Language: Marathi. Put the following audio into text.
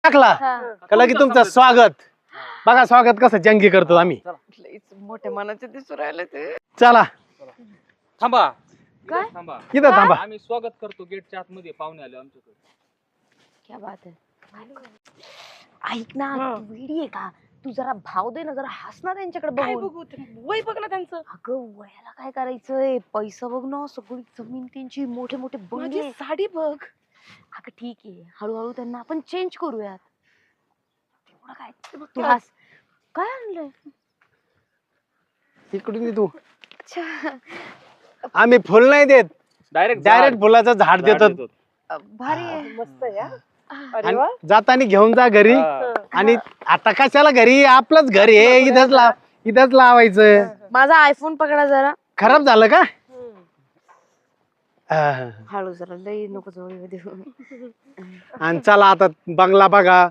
टाकला का लगे तुमचं स्वागत. बघा स्वागत कसं जंगी करतो आम्ही. मोठ्या मनाचे दिसू राहिले ते. चला थांबा काय? थांबा इथं थांबा. आम्ही स्वागत करतो गेटच्या आतमध्ये पाहुणे आले आमच्याकडे. क्या बात आहे. ऐक ना तू वेडी आहे का? तू जरा भाव दे ना, जरा हस ना त्यांच्याकडे बघून. वय बघ ना त्यांचं. अगं वयाला काय करायचंय, पैसा बघ ना, सगळी जमीन त्यांची, मोठे मोठे माझी बंगले. साडी बघ. अगं ठीक आहे, हळूहळू त्यांना आपण चेंज करूयात. तेवढं काय तू काय? हस. काय आणलंय? इकडून ये तू. अच्छा आम्ही फुल नाही देत, डायरेक्ट डायरेक्ट फुलाचं झाड देतो. भारी आहे. मस्त आहे हा. अरे आणि वा. जाताना घेऊन जा घरी. आणि आता कशाला घरी, आपलंच घर आहे, इथंच लावायचं. माझा आयफोन पकडा जरा. खराब झालं का? हळू जरा, लई नको जवळ येऊ देऊ. आणि चला आता बंगला बघा.